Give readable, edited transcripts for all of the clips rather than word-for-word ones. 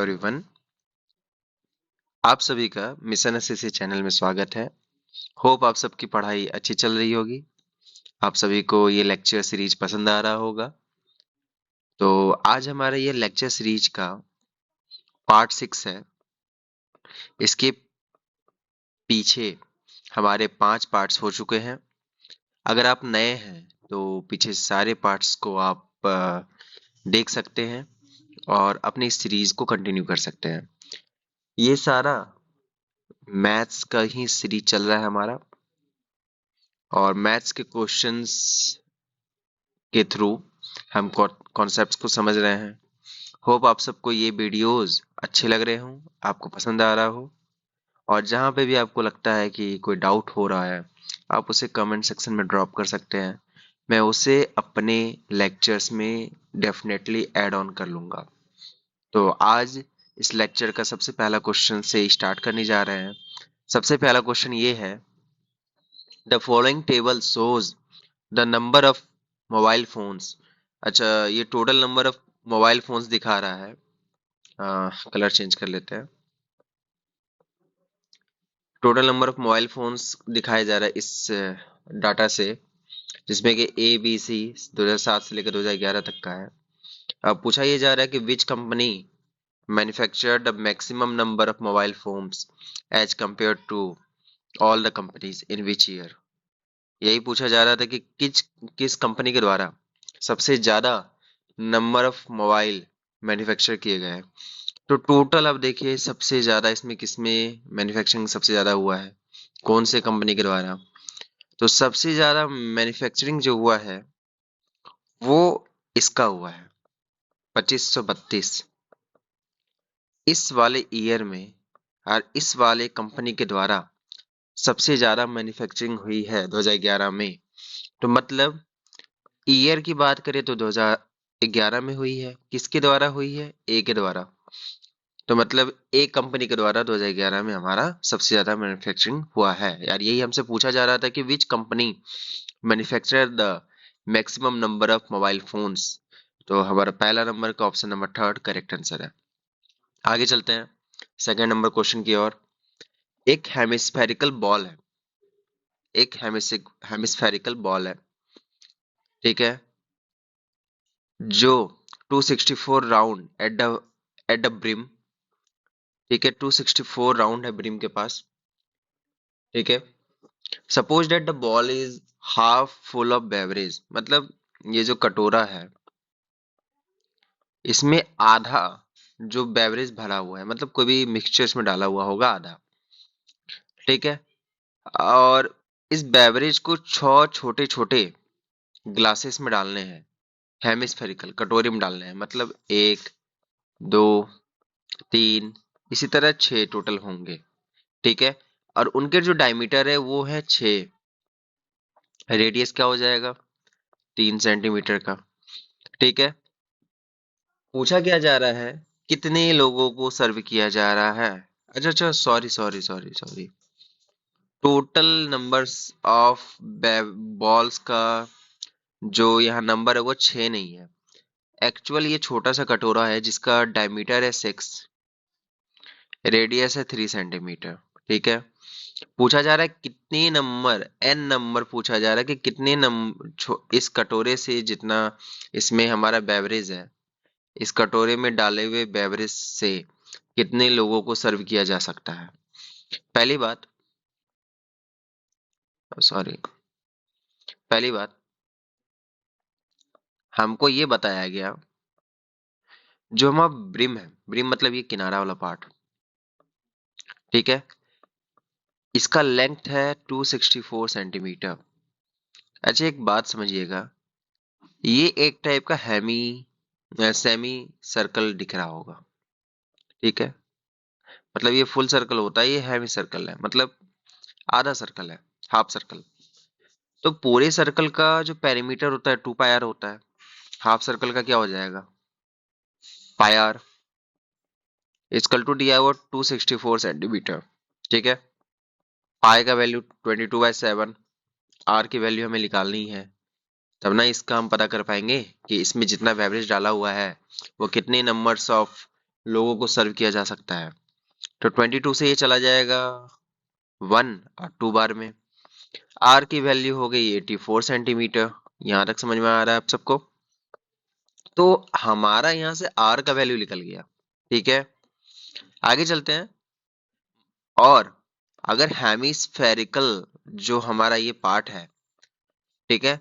Everyone, आप सभी का मिशन एसएससी चैनल में स्वागत है। होप आप सबकी पढ़ाई अच्छी चल रही होगी। आप सभी को ये लेक्चर सीरीज पसंद आ रहा होगा। तो आज हमारा ये लेक्चर सीरीज का पार्ट 6 है। इसके पीछे हमारे 5 पार्ट्स हो चुके हैं। अगर आप नए हैं तो पीछे सारे पार्ट्स को आप देख सकते हैं और अपनी सीरीज को कंटिन्यू कर सकते हैं। ये सारा मैथ्स का ही सीरीज चल रहा है हमारा, और मैथ्स के क्वेश्चंस के थ्रू हम कॉन्सेप्ट्स को समझ रहे हैं। होप आप सबको ये वीडियोस अच्छे लग रहे हों, आपको पसंद आ रहा हो। और जहाँ पे भी आपको लगता है कि कोई डाउट हो रहा है, आप उसे कमेंट सेक्शन में ड्रॉप कर सकते हैं। मैं उसे अपने लेक्चर्स में डेफिनेटली ऐड ऑन कर लूँगा। तो आज इस लेक्चर का सबसे पहला क्वेश्चन से स्टार्ट करने जा रहे हैं। सबसे पहला क्वेश्चन ये है, the following table shows the number of mobile phones. अच्छा, ये total number of mobile phones दिखा रहा है। कलर चेंज कर लेते हैं। Total number of mobile phones दिखाया जा रहा है इस डाटा से, जिसमें कि ए बी सी 2007 से लेकर 2011 तक का है। अब पूछा ये जा रहा है कि which company manufactured the maximum number of mobile phones as compare to all the companies in which year. यही पूछा जा रहा था कि किस किस कंपनी के द्वारा सबसे ज्यादा नंबर ऑफ मोबाइल मैन्युफैक्चर किए गए हैं। तो टोटल अब देखिए सबसे ज्यादा इसमें किसमें मैन्युफैक्चरिंग सबसे ज्यादा हुआ है, कौन से कंपनी के द्वारा। तो सबसे ज्यादा मैन्युफैक्चरिंग जो हुआ है वो इसका हुआ है 2532। इस वाले ईयर में और इस वाले कंपनी के द्वारा सबसे ज्यादा मैन्युफैक्चरिंग हुई है 2011 में। तो मतलब ईयर की बात करें तो 2011 में हुई है। किसके द्वारा हुई है? ए के द्वारा। तो मतलब एक कंपनी के द्वारा 2011 में हमारा सबसे ज्यादा मैन्युफैक्चरिंग हुआ है। यार यही हमसे पूछा जा रहा था कि which company manufacture the maximum number of mobile phones. तो हमारा पहला नंबर का option number third correct answer है। आगे चलते हैं सेकंड नंबर क्वेश्चन की ओर। एक हेमिस्फेरिकल बॉल है, एक हेमिस्फेरिकल बॉल है, ठीक है, जो 264 राउंड एट द ब्रिम, ठीक है, 264 राउंड है ब्रिम के पास, ठीक है। Suppose that the ball is half full of beverage, मतलब ये जो कटोरा है इसमें आधा जो बेवरेज भरा हुआ है, मतलब कोई भी मिक्सचर इसमें डाला हुआ होगा आधा, ठीक है। और इस बेवरेज को 6 छोटे छोटे ग्लासेस में डालने हैं, हेमिस्फेरिकल कटोरी में डालने हैं, मतलब 1 2 3 इसी तरह 6 टोटल होंगे, ठीक है। और उनके जो डायमीटर है वो है 6, रेडियस क्या हो जाएगा 3 सेंटीमीटर का, ठीक है। पूछा क्या जा रहा है, कितने लोगों को सर्व किया जा रहा है। अच्छा अच्छा, sorry sorry sorry sorry, total numbers of balls का जो यहाँ नंबर है वो 6 नहीं है। एक्चुअल ये छोटा सा कटोरा है जिसका डायमीटर है 6, रेडियस है 3 सेंटीमीटर, ठीक है। पूछा जा रहा है कितने नंबर, एन नंबर पूछा जा रहा है कि कितने नंबर इस कटोरे से, जितना इसमें हमारा बेवरेज है, इस कटोरे में डाले हुए बेवरेज से कितने लोगों को सर्व किया जा सकता है। पहली बात, सॉरी, पहली बात हमको ये बताया गया, जो हमारा ब्रिम है, ब्रिम मतलब ये किनारा वाला पार्ट, ठीक है, इसका लेंथ है 264 सेंटीमीटर। अच्छा एक बात समझिएगा, ये एक टाइप का सेमी सर्कल दिख रहा होगा, ठीक है। मतलब ये फुल सर्कल होता है, ये हेमी सर्कल है, मतलब आधा सर्कल है, हाफ सर्कल। तो पूरे सर्कल का जो पेरीमीटर होता है 2 पाई आर होता है, हाफ सर्कल का क्या हो जाएगा पाई आर, इजकल टू दिया हुआ 264 सेंटीमीटर, ठीक है। पाई का वैल्यू 22/7, आर की वैल्यू हमें निकालनी है, तब ना इसका हम पता कर पाएंगे कि इसमें जितना एवरेज डाला हुआ है वो कितने नंबर्स ऑफ लोगों को सर्व किया जा सकता है। तो 22 से ये चला जाएगा 1 और 2 बार में। आर की वैल्यू हो गई 84 सेंटीमीटर। यहां तक समझ में आ रहा है आप सबको? तो हमारा यहाँ से आर का वैल्यू निकल गया। ठीक है, आगे चलते हैं। और अगर हेमिस्फेरिकल जो हमारा ये पार्ट है, ठीक है,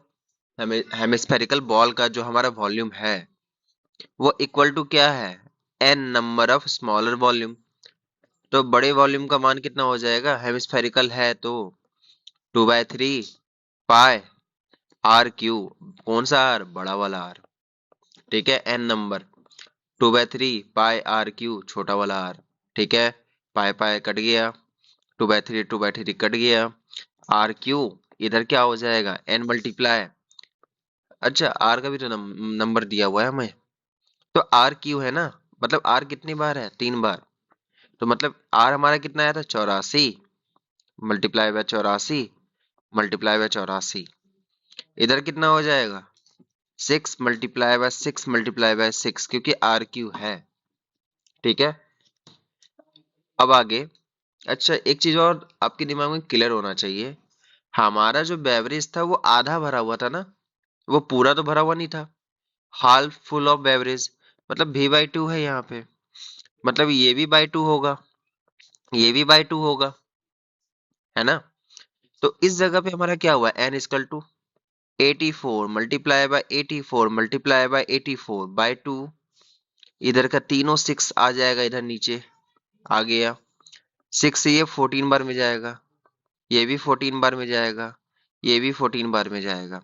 हेमिस्फेरिकल बॉल का जो हमारा वॉल्यूम है वो इक्वल टू क्या है, n number of smaller volume. तो बड़े वॉल्यूम का मान कितना हो जाएगा, हेमिस्फेरिकल है तो 2/3 पाई आर क्यू। कौन सा आर, बड़ा वाला आर। ठीक है, n number 2/3 pi r cube, छोटा वाला आर। ठीक है, पाई पाई कट गया, 2/3 कट गया, आर क्यू इधर क्या हो जाएगा, एन मल्टीप्लाई। अच्छा, आर का भी तो नंबर दिया हुआ है हमें। तो आर क्यू है ना, मतलब आर कितनी बार है, 3 बार। तो मतलब आर हमारा कितना आया था, 84 मल्टीप्लाई बाय 84 मल्टीप्लाई बाय 84। इधर कितना हो जाएगा, 6 मल्टीप्लाई बाय 6 क्योंकि आर क्यू है। ठीक है, अब आगे। अच्छा, एक चीज और आपके दिमाग में क्लियर होना चाहिए। हमारा जो बेवरेज था वो आधा भरा हुआ था ना, वो पूरा तो भरा हुआ नहीं था। हाफ फुल ऑफ बेवरेज, मतलब V/2 है यहाँ पे। मतलब ये भी बाई टू होगा, ये भी बाई टू होगा, है ना। तो इस जगह पे हमारा क्या हुआ, n equal to 84 multiply by 84 multiply by 84 by 2। इधर का तीनों 6 आ जाएगा, इधर नीचे आ गया। 6 से ये 14 बार में जाएगा, ये भी 14 बार में जाएगा, ये भी 14 बार में जाएगा।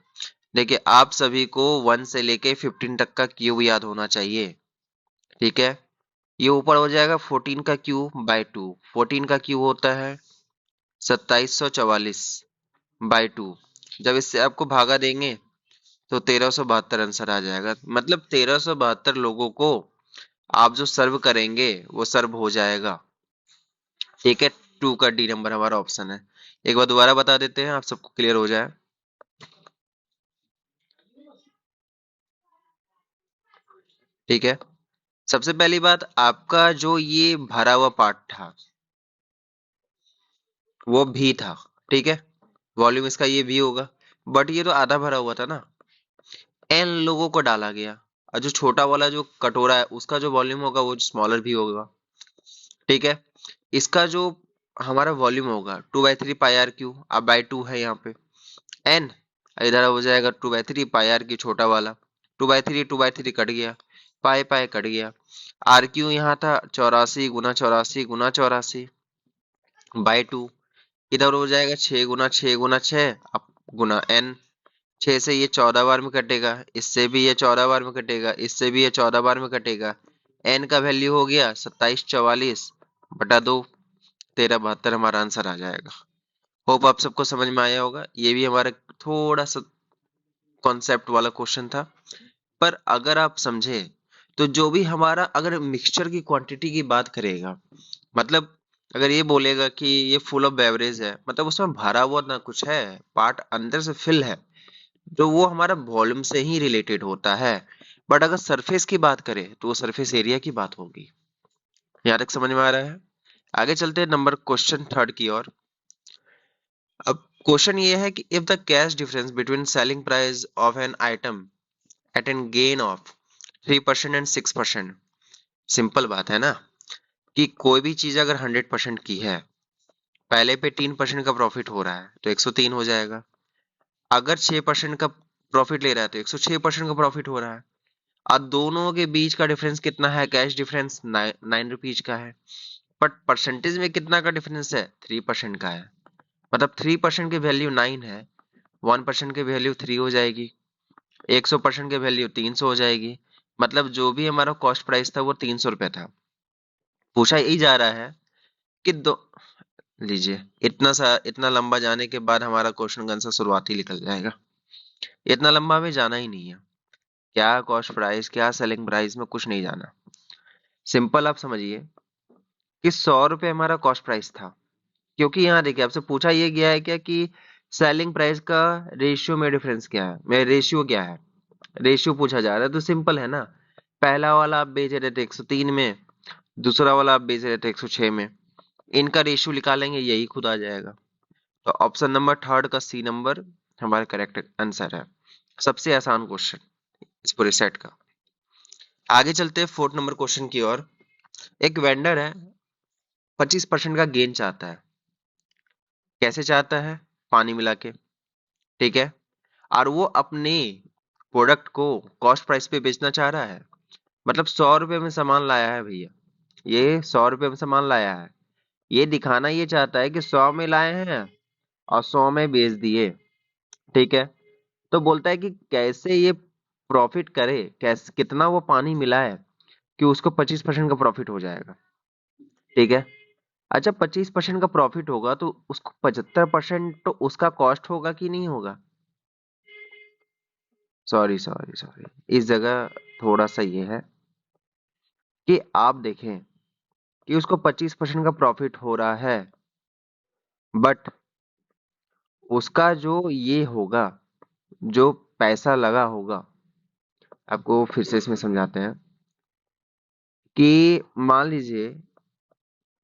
देखिए, आप सभी को 1 से लेके 15 तक का क्यूब याद होना चाहिए। ठीक है, ये ऊपर हो जाएगा 14 का क्यूब बाय 2। 14 का क्यूब होता है 2744 बाय 2। जब इससे आपको भागा देंगे तो 1372 आंसर आ जाएगा। मतलब 1372 लोगों को आप जो सर्व करेंगे वो सर्व हो जाएगा। ठीक है, 2 का डी नंबर हमारा ऑप्शन है। एक बार दोबारा बता देते हैं, आप सबको क्लियर हो जाए। ठीक है, सबसे पहली बात, आपका जो ये भरा हुआ पार्ट था वो भी था। ठीक है, वॉल्यूम इसका ये भी होगा, बट ये तो आधा भरा हुआ था ना, एन लोगों को डाला गया। और जो छोटा वाला जो कटोरा है उसका जो वॉल्यूम होगा वो स्मॉलर भी होगा। ठीक है, इसका जो हमारा वॉल्यूम होगा 2/3 पाई आर क्यू, अब बाई 2 है यहाँ पे, एन इधर हो जाएगा 2/3 पाई आर की, छोटा वाला 2/3 कट गया, पाई पाई कट गया। आर क्यू यहाँ था 84 × 84 × 84 बाई 2। इधर हो जाएगा 6 × 6 × 6 अब गुना एन। 6 से ये 14 बार में कटेगा, इससे भी ये 14 बार में कटेगा, इससे भी ये 14 बार में कटेगा। एन का वैल्यू हो गया 2744/2, 1372 हमारा आंसर आ जाएगा। होप आप सबको समझ में आया होगा। ये भी हमारा थोड़ा सा कॉन्सेप्ट वाला क्वेश्चन था, पर अगर आप समझे तो जो भी हमारा अगर मिक्सचर की क्वांटिटी की बात करेगा, मतलब अगर ये बोलेगा कि ये फुल ऑफ बेवरेज है, मतलब उसमें भरा हुआ ना कुछ है, पार्ट अंदर से फिल है, तो वो हमारा वॉल्यूम से ही रिलेटेड होता है। बट अगर सरफेस की बात करें तो वो सरफेस एरिया की बात होगी। यहाँ तक समझ में आ रहा है? आगे चलते हैं नंबर क्वेश्चन थर्ड की ओर। अब क्वेश्चन ये है कि if the cash difference between selling price of an item at an gain of 3% and 6%। Simple बात है ना, कि कोई भी चीज अगर 100% की है, पहले पे 3% का प्रॉफिट हो रहा है तो 103 हो जाएगा। अगर 6% का प्रॉफिट ले रहा है तो 106% का प्रॉफिट हो रहा है। अब दोनों के बीच का डिफरेंस कितना है, कैश डिफरेंस 9 रुपीज का है, बट परसेंटेज में कितना का डिफरेंस है, 3% का है। मतलब 3% की वैल्यू 9 है, 1% की वैल्यू 3 हो जाएगी, 100% की वैल्यू 300 हो जाएगी। मतलब जो भी हमारा कॉस्ट प्राइस था वो 300 रुपये था। पूछा यही जा रहा है कि दो, लीजिए, इतना लंबा जाने के बाद हमारा क्वेश्चन का आंसर शुरुआत ही निकल जाएगा। इतना लंबा हमें जाना ही नहीं है। क्या कॉस्ट प्राइस, क्या सेलिंग प्राइस में कुछ नहीं जाना। सिंपल आप समझिए कि 100 रुपये हमारा कॉस्ट प्राइस था, क्योंकि यहाँ देखिए आपसे पूछा ये गया है क्या कि सेलिंग प्राइस का रेशियो में डिफरेंस क्या है, मेरा रेशियो क्या है, रेशियो पूछा जा रहा है। तो सिंपल है ना, पहला वाला आप बेच रहे थे 103 में, दूसरा वाला आप बेच रहे थे 106 में, इनका रेशियो निकालेंगे यही खुद आ जाएगा। तो ऑप्शन नंबर थर्ड का सी नंबर हमारा करेक्ट आंसर है, सबसे आसान क्वेश्चन इस पूरे सेट का। आगे चलते हैं फोर्थ नंबर क्वेश्चन की ओर। एक वेंडर है, 25% का गेन चाहता है। कैसे चाहता है? पानी मिला के, ठीक है। और वो अपने प्रोडक्ट को कॉस्ट प्राइस पे बेचना चाह रहा है। मतलब 100 रुपए में सामान लाया है भैया, ये 100 रुपए में सामान लाया है। ये दिखाना ये चाहता है कि 100 में लाए हैं और 100 में बेच दिए, ठीक है। तो बोलता है कि कैसे ये प्रॉफिट करे, कैसे कितना वो पानी मिला है कि उसको 25% का प्रॉफिट हो जाएगा, ठीक है। अच्छा, 25% का प्रॉफिट होगा तो उसको 75% तो उसका कॉस्ट होगा कि नहीं होगा? सॉरी सॉरी सॉरी, इस जगह थोड़ा सा ये है कि आप देखें कि उसको 25% का प्रॉफिट हो रहा है, बट उसका जो ये होगा, जो पैसा लगा होगा, आपको फिर से इसमें समझाते हैं कि मान लीजिए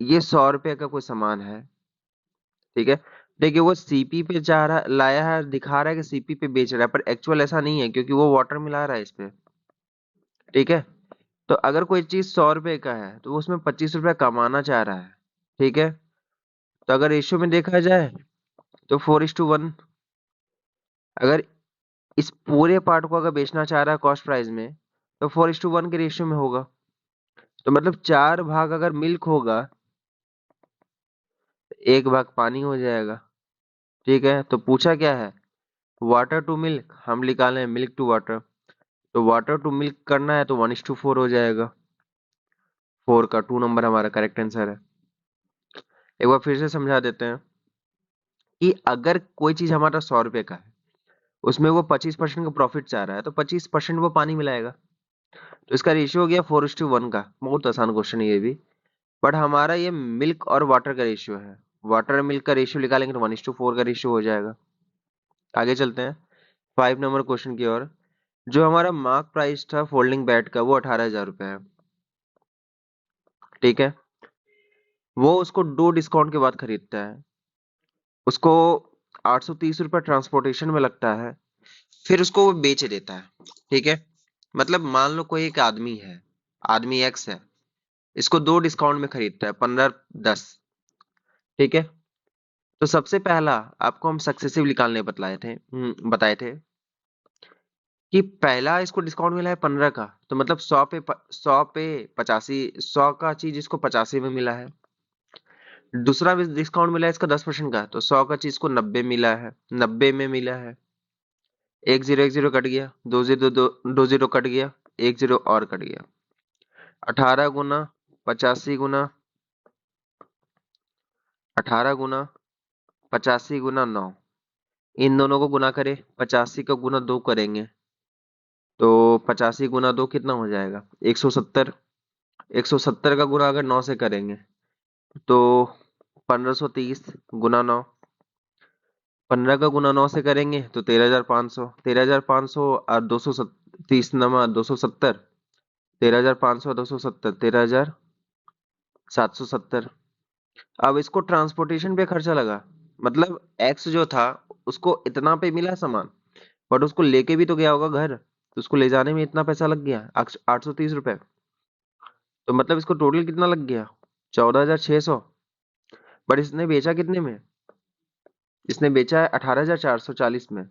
ये 100 रुपए का कोई सामान है, ठीक है। देखिए वो सीपी पे जा रहा लाया है, दिखा रहा है कि सीपी पे बेच रहा है, पर एक्चुअल ऐसा नहीं है क्योंकि वो वाटर मिला रहा है इस पे, ठीक है। तो अगर कोई चीज 100 रुपए का है तो वो उसमें 25 रुपया कमाना चाह रहा है, ठीक है। तो अगर रेशियो में देखा जाए तो 4:1। अगर इस पूरे पार्ट को अगर बेचना चाह रहा है कॉस्ट प्राइस में तो 4:1 के रेशियो में होगा। तो मतलब 4 भाग अगर मिल्क होगा, 1 भाग पानी हो जाएगा, ठीक है। तो पूछा क्या है? वाटर टू मिल्क, हम निकाले मिल्क टू वाटर। तो वाटर टू मिल्क करना है तो 1:4 हो जाएगा। 4 का 2 नंबर हमारा करेक्ट आंसर है। एक बार फिर से समझा देते हैं कि अगर कोई चीज हमारा 100 रुपए का है, उसमें वो 25% का प्रॉफिट चाह रहा है, तो 25% वो पानी मिलाएगा। तो इसका रेशियो हो गया 4:1 का। बहुत आसान क्वेश्चन है ये भी। बट हमारा ये मिल्क और वाटर का रेशियो है, वाटर और मिल्क का रेशियो निकालेंगे तो 1:4 का रेशियो हो जाएगा। आगे चलते हैं 5 नंबर क्वेश्चन की ओर। जो हमारा मार्क प्राइस था फोल्डिंग बेड का वो 18,000 रुपए है, ठीक है। वो उसको 2 डिस्काउंट के बाद खरीदता है, उसको 830 रुपये ट्रांसपोर्टेशन में लगता है, फिर उसको वो बेच देता है, ठीक है। मतलब मान लो कोई एक आदमी है, आदमी एक्स है, इसको 2 डिस्काउंट में खरीदता है, 15, 10, ठीक है। तो सबसे पहला आपको हम सक्सेसिव निकालने बताए थे कि पहला इसको डिस्काउंट मिला है 15 का, तो मतलब 100 पे 85, 100 का चीज इसको 85 में मिला है। दूसरा भी डिस्काउंट मिला है इसका 10% का, तो 100 का चीज को 90 मिला है, 90 में मिला है। एक जीरो कट गया, दो जीरो कट गया, एक जीरो और कट गया। 18 गुना 85 गुना, 18 गुना 85 गुना 9, इन दोनों को गुना करें, 85 का गुना 2 करेंगे तो 85 गुना 2 कितना हो जाएगा? 170। 170 का गुना अगर 9 से करेंगे तो 1530 गुना 9। 15 का गुना 9 से करेंगे तो 13,500। 13,500 और 230 13,500 270 13,770। अब इसको ट्रांसपोर्टेशन पे खर्चा लगा, मतलब एक्स जो था उसको इतना पे मिला सामान, बट उसको लेके भी तो गया होगा घर, तो उसको ले जाने में इतना पैसा लग गया 830 रुपए। तो मतलब इसको टोटल कितना लग गया? 14,600। बट इसने बेचा कितने में? इसने बेचा है 18,440 में।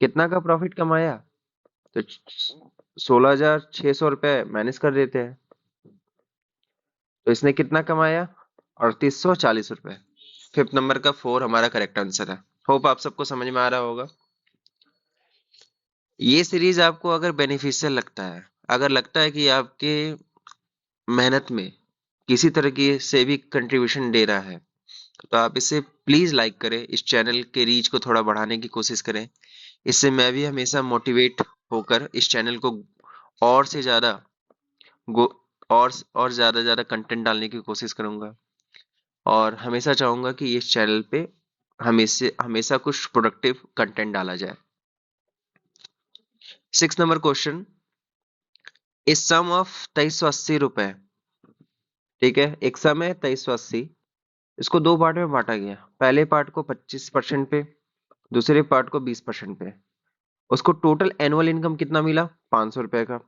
कितना का प्रॉफिट कमाया? तो 16,600 रुपए माइनस कर देते हैं, तो इसने कितना कमाया? 3,840 रुपए। फिफ्थ नंबर का 4 हमारा करेक्ट आंसर है। होप आप सबको समझ में आ रहा होगा। ये सीरीज आपको अगर बेनिफिशियल लगता है, अगर लगता है कि आपके मेहनत में किसी तरह की से भी कंट्रीब्यूशन दे रहा है, तो आप इसे प्लीज लाइक करें, इस चैनल के रीच को थोड़ा बढ़ाने की कोशिश करें। इससे मैं भी हमेशा मोटिवेट होकर इस चैनल को और से ज्यादा गो और ज्यादा कंटेंट डालने की कोशिश करूंगा, और हमेशा चाहूंगा कि इस चैनल पे हमेशा हमेशा कुछ प्रोडक्टिव कंटेंट डाला जाए। 6 नंबर क्वेश्चन। इस सम ऑफ 2380 रुपए ठीक है, एक सम है 2380, इसको दो पार्ट में बांटा गया, पहले पार्ट को 25% पे, दूसरे पार्ट को 20% पे। उसको टोटल एनुअल इनकम कितना मिला, 500 रुपए का।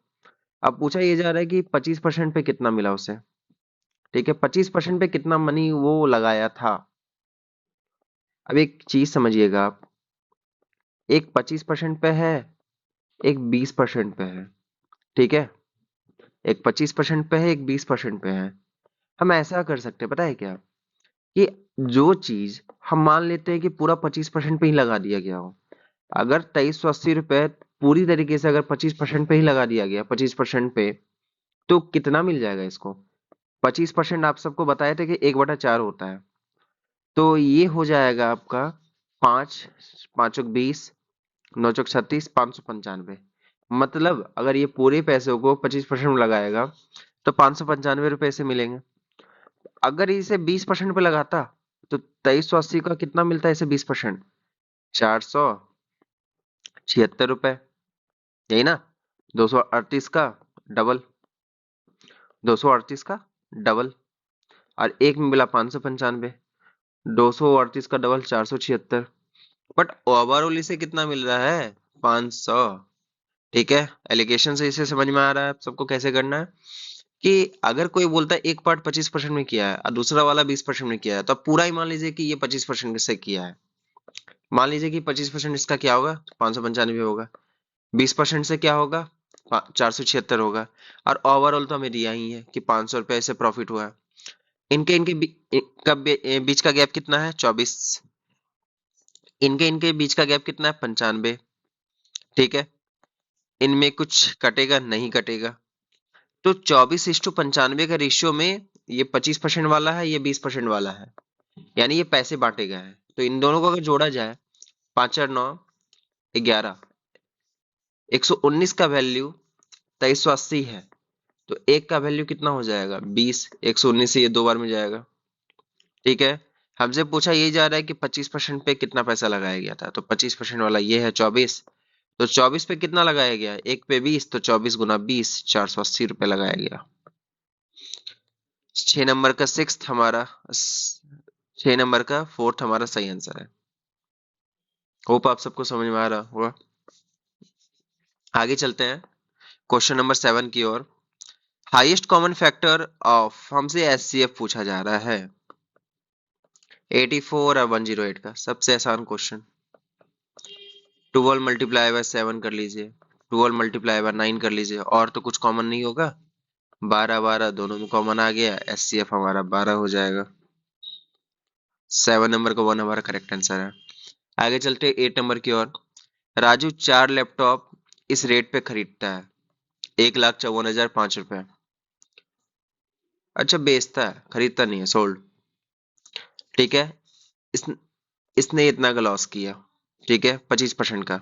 अब पूछा ये जा रहा है कि 25% पे कितना मिला उसे। ठीक है, 25% पे कितना मनी वो लगाया था। अब एक चीज समझिएगा आप, एक 25% पे है, एक 20% पे है। ठीक है, एक 25% पे है, एक 20% पे है। हम ऐसा कर सकते हैं, पता है क्या, कि जो चीज हम मान लेते हैं कि पूरा 25% पे ही लगा दिया गया हो। अगर 2380 रुपए पूरी तरीके से अगर 25% पे ही लगा दिया गया, 25% पे, तो कितना मिल जाएगा इसको। 25% आप सबको बताए थे कि 1/4 होता है, तो ये हो जाएगा आपका 5, 5 × 20, 9 × 36, 595। मतलब अगर ये पूरे पैसों को 25% में लगाएगा तो 595 रुपए से मिलेंगे। अगर इसे 20% पे लगाता तो 2380 का कितना मिलता है इसे 20%, 476 रुपए, यही ना। 238 का डबल, 238 का डबल, और एक में मिला 595, 238 का डबल 476। बट ओवरऑल इसे कितना मिल रहा है, 500। ठीक है, एलिगेशन से इसे समझ में आ रहा है आप सबको कैसे करना है, कि अगर कोई बोलता है एक पार्ट 25% में किया है और दूसरा वाला 20% में किया है, तो आप पूरा ही मान लीजिए कि ये 25% से किया है। मान लीजिए कि 25% इसका क्या होगा, 595 होगा। 20% से क्या होगा, 476 होगा। और ओवरऑल तो हमें दिया ही है कि 500 रुपए से प्रॉफिट हुआ है। इनके इनके बीच का गैप कितना है, 24। इनके इनके बीच का गैप कितना है, 95। ठीक है, इनमें कुछ कटेगा नहीं कटेगा, तो 24:95 का रेशियो में ये 25% वाला है, ये 20% वाला है, यानी ये पैसे बांटे गए हैं। तो इन दोनों को अगर जोड़ा जाए, 5 और 9 11, 119 का वैल्यू 2380 है, तो एक का वैल्यू कितना हो जाएगा, 20। 119 से ये दो बार में जाएगा। ठीक है, हमसे पूछा ये जा रहा है कि 25% पे कितना पैसा लगाया गया था, तो 25% वाला ये है 24। तो 24 पे कितना लगाया गया, एक पे 20, तो 24 × 20, 480 रुपए लगाया गया। 6 नंबर का सिक्स्थ हमारा, 6 नंबर का फोर्थ हमारा सही आंसर है। होप आप सबको समझ में आ रहा होगा। आगे चलते हैं क्वेश्चन नंबर 7 की ओर। हाईएस्ट कॉमन फैक्टर ऑफ, हमसे एचसीएफ पूछा जा रहा है, 84 और 108 का सबसे आसान क्वेश्चन। 12 × 7 कर लीजिए, 12 × 9 कर लीजिए, और तो कुछ कॉमन नहीं होगा। 12 12 दोनों में कॉमन आ गया, एचसीएफ हमारा 12 हो जाएगा। 7 नंबर का 1 हमारा करेक्ट आंसर है। आगे चलते 8 नंबर की ओर। राजू 4 लैपटॉप इस रेट पे खरीदता है, 1,54,005 रुपए। अच्छा, बेचता है, खरीदता नहीं है, सोल्ड। ठीक है, इस इसने इतना का लॉस किया। ठीक है, 25% का।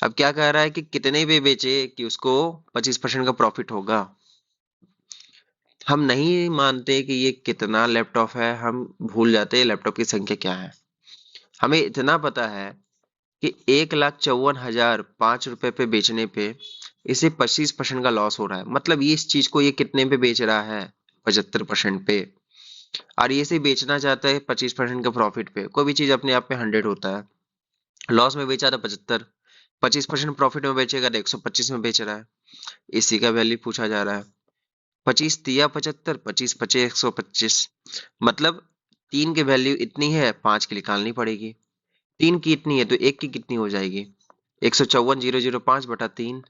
अब क्या कह रहा है कि कितने पे बेचे कि उसको 25% का प्रॉफिट होगा। हम नहीं मानते कि ये कितना लैपटॉप है, हम भूल जाते हैं लैपटॉप की संख्या क्या है। हमें इतना पता है कि 1,54,005 रुपए पे बेचने पे इसे 25% का लॉस हो रहा है। मतलब ये इस चीज को ये कितने पे बेच रहा है, 75% पे। और ये से बेचना चाहता है 25% का प्रॉफिट पे। कोई भी चीज अपने आप में 100 होता है। लॉस में बेचा था 75, 25% प्रॉफिट में बेचेगा तो 125 में बेच रहा है। इसी का वैल्यू पूछा जा रहा है। 25 तिया 75, 25 पचे 125। मतलब 3 की वैल्यू इतनी है, 5 की निकालनी पड़ेगी। 3 की इतनी है तो एक की कितनी हो जाएगी, 154,005/3,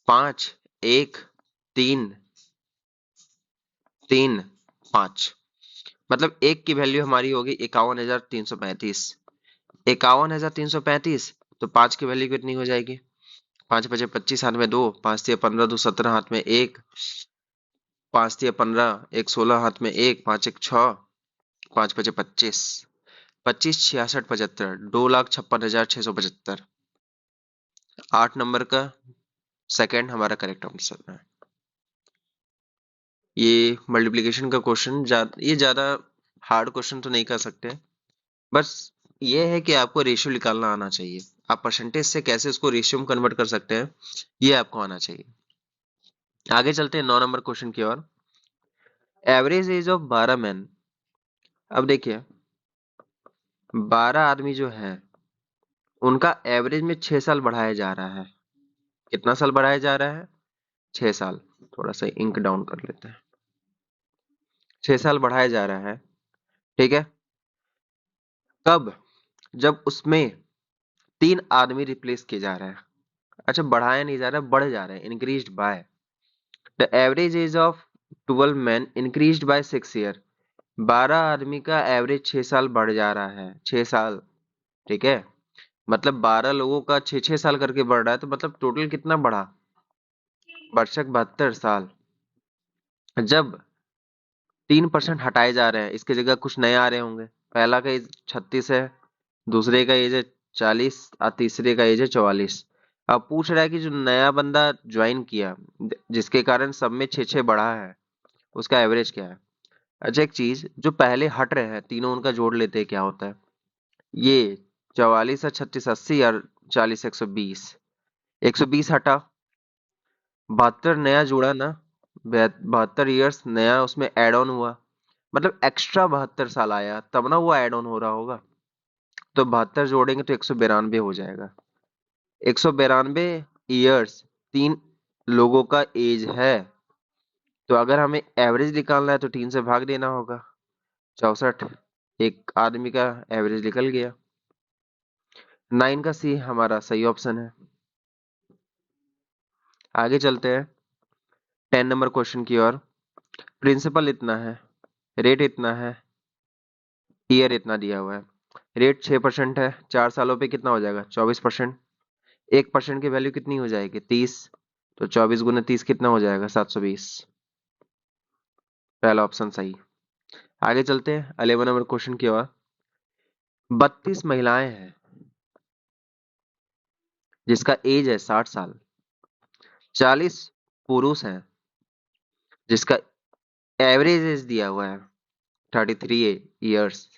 5 1 3 3 5। मतलब एक की वैल्यू हमारी होगी 51,335। 51,335, तो 5 की वैल्यू कितनी हो जाएगी, 5 बचे 25, हाथ में 2, 5 तिया 15, 2 17, हाथ में 1, 5 तिया 15, 1 16, हाथ में 1, 5 1 6, 5 बचे 25, 25 66 75, 2,56,675। 8 नंबर का सेकंड हमारा करेक्ट आंसर है। ये मल्टीप्लिकेशन का क्वेश्चन, ये ज्यादा हार्ड क्वेश्चन तो नहीं कर सकते, बस ये है कि आपको रेशियो निकालना आना चाहिए। आप परसेंटेज से कैसे उसको रेशियो में कन्वर्ट कर सकते हैं, ये आपको आना चाहिए। आगे चलते हैं 9 नंबर क्वेश्चन की ओर। Average age of 12 man. अब देखिए 12 आदमी जो है उनका एवरेज में 6 साल बढ़ाया जा रहा है। कितना साल बढ़ाया जा रहा है? 6 साल। थोड़ा सा इंक डाउन कर लेते हैं। 6 साल बढ़ाया जा रहा है। ठीक है। कब? जब उसमें 3 आदमी रिप्लेस किए जा रहे हैं। अच्छा, बढ़ाया नहीं जा रहा, बढ़ जा रहा है, increased by. The average age of 12 man increased by 6 year. 12 आदमी का एवरेज 6 साल बढ़ जा रहा है, 6 साल। ठीक है। मतलब 12 लोगों का 6 6 साल करके बढ़ रहा है, तो मतलब टोटल कितना बढ़ा? वर्षक 72 साल। जब 3% हटाए जा रहे हैं, इसकी जगह कुछ नए आ रहे होंगे। पहला का एज 36 है, दूसरे का एज है 40 और तीसरे का एज है 44। अब पूछ रहा है कि जो नया बंदा ज्वाइन किया, जिसके कारण सब में 6 6 बढ़ा है, उसका एवरेज क्या है? अच्छा, एक चीज, जो पहले हट रहे हैं तीनों, उनका जोड़ लेते हैं, क्या होता है? ये 44 और 36 80 और 40 120। 120 हटा, 72 नया जुड़ा ना। 72 ईयर्स नया उसमें एड ऑन हुआ, मतलब एक्स्ट्रा 72 साल आया, तब ना वो एड ऑन हो रहा होगा। तो 72 जोड़ेंगे तो 192 हो जाएगा। 192 ईयर्स तीन लोगों का एज है। तो अगर हमें एवरेज निकालना है तो 3 से भाग देना होगा। 64 एक आदमी का एवरेज निकल गया। 9 का सी हमारा सही ऑप्शन है। आगे चलते हैं 10 नंबर क्वेश्चन की ओर। प्रिंसिपल इतना है, रेट इतना है, ईयर इतना दिया हुआ है। रेट 6% है, 4 सालों पे कितना हो जाएगा? 24%। 1% की वैल्यू कितनी हो जाएगी? 30। तो 24 गुना 30 कितना हो जाएगा? 720। पहला ऑप्शन सही। आगे चलते हैं 11 नंबर क्वेश्चन की ओर। 32 महिलाएं हैं जिसका एज है 60 साल। 40 पुरुष हैं जिसका एवरेज एज दिया हुआ है 33 ईयर्स।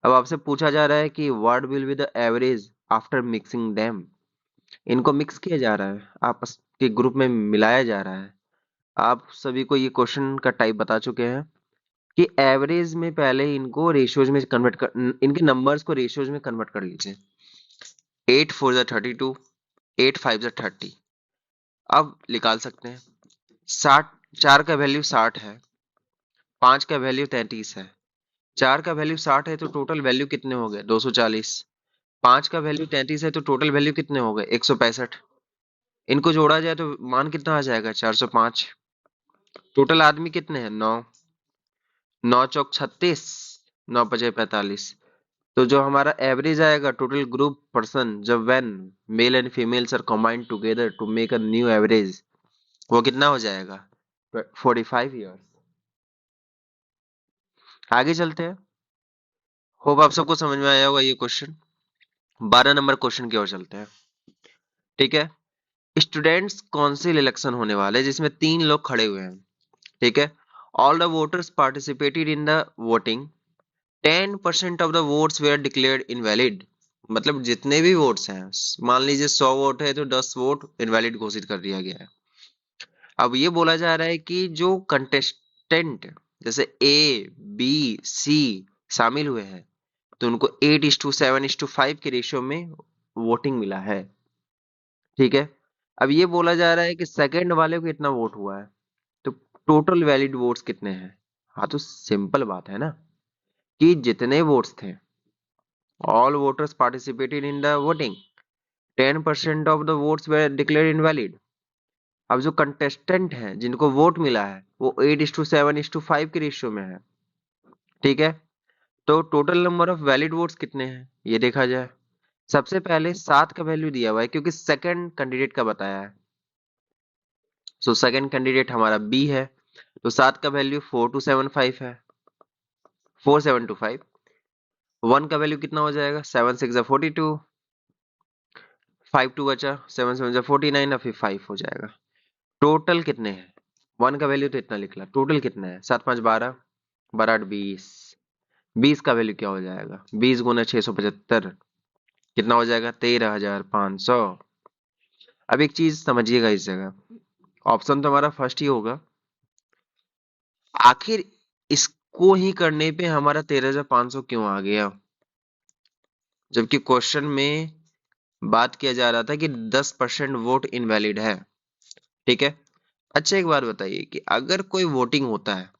अब आपसे पूछा जा रहा है कि what will be the average after mixing dam. इनको मिक्स किया जा रहा है, आपस के ग्रुप में मिलाया जा रहा है। आप सभी को ये क्वेश्चन का टाइप बता चुके हैं कि एवरेज में पहले इनको रेशियोज में कन्वर्ट कर, इनके नंबर्स को रेशियोज में कन्वर्ट कर लीजिए। 8 4 जा 32, 8 5 जा 30। अब निकाल सकते हैं। 60, 4 का वैल्यू 60 है, 5 का वैल्यू 33 है। 4 का वैल्यू 60 है तो टोटल वैल्यू कितने हो गए? 240। 5 का वैल्यू 33 है तो टोटल वैल्यू कितने हो गए? 165। इनको जोड़ा जाए तो मान कितना आ जाएगा? 405। टोटल आदमी कितने हैं? 9। 9 चौक 36, 9 पचे 45। तो जो हमारा एवरेज आएगा टोटल ग्रुप पर्सन, जब when male and females are combined together to make a new average, वो कितना हो जाएगा? 45 ईयर्स। आगे चलते हैं। होप आप सबको समझ में आया होगा ये क्वेश्चन। 12 नंबर क्वेश्चन की ओर चलते हैं। ठीक है। स्टूडेंट्स काउंसिल इलेक्शन होने वाले हैं जिसमें 3 लोग खड़े हुए हैं। ठीक है। All the voters participated in the voting. 10% of the votes were declared invalid. मतलब जितने भी वोट्स हैं, मान लीजिए 100 वोट है तो 10 वोट इनवैलिड घोषित कर दिया गया है। अब ये बोला जा रहा है कि जो कंटेस्टेंट जैसे ए बी सी शामिल हुए हैं, तो उनको 8:7:5 के रेशियो में वोटिंग मिला है। ठीक है। अब ये बोला जा रहा है कि सेकंड वाले को इतना वोट हुआ है, तो टोटल वैलिड वोट्स कितने हैं? हाँ, तो सिंपल बात है ना कि जितने वोट्स थे, all voters participated in the voting, 10% of the votes way declare invalid. अब जो कंटेस्टेंट हैं जिनको वोट मिला है वो 8:7:5 के रेशियो में है। ठीक है। तो total number of valid votes कितने हैं ये देखा जाए। सबसे पहले 7 का वैल्यू दिया हुआ है क्योंकि सेकंड कैंडिडेट का बताया है। सो सेकंड कैंडिडेट हमारा बी है, तो 7 का वैल्यू 4275 है। 4725। 1 का वैल्यू कितना हो जाएगा? 7 6 42, 5 2 बचा, 7 7 49 और फिर 5 हो जाएगा। टोटल कितने हैं? 1 का वैल्यू तो इतना निकला, टोटल कितना है? 7 5 12, 12 8 20। 20 का वैल्यू क्या हो जाएगा? 20 गुना 675 कितना हो जाएगा? 13,500। अब एक चीज समझिएगा इस जगह, ऑप्शन तो हमारा फर्स्ट ही होगा। आखिर इसको ही करने पे हमारा 13,500 क्यों आ गया, जबकि क्वेश्चन में बात किया जा रहा था कि 10% वोट इनवैलिड है। ठीक है। अच्छा एक बात बताइए कि अगर कोई वोटिंग होता है,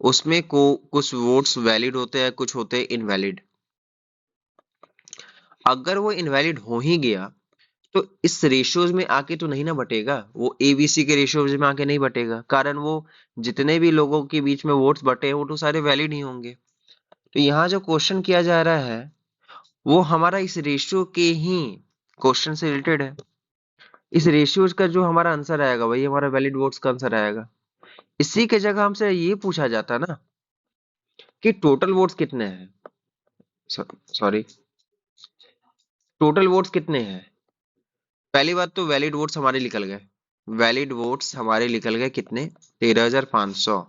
उसमें को कुछ वोट्स वैलिड होते हैं, कुछ होते हैं इनवैलिड। अगर वो इनवैलिड हो ही गया तो इस रेशियोज में आके तो नहीं ना बटेगा, वो एबीसी के रेशियोज में आके नहीं बटेगा, कारण वो जितने भी लोगों के बीच में वोट्स बटे हैं वो तो सारे वैलिड ही होंगे। तो यहाँ जो क्वेश्चन किया जा रहा है वो हमारा इस रेशियो के ही क्वेश्चन से रिलेटेड है। इस रेशियोज का जो हमारा आंसर आएगा वही हमारा वैलिड वोट्स का आंसर आएगा। इसी के जगह हमसे ये पूछा जाता ना कि टोटल वोट्स कितने हैं, सॉरी, टोटल वोट्स कितने हैं। पहली बात तो वैलिड वोट्स हमारे निकल गए, वैलिड वोट्स हमारे निकल गए कितने, 13,500।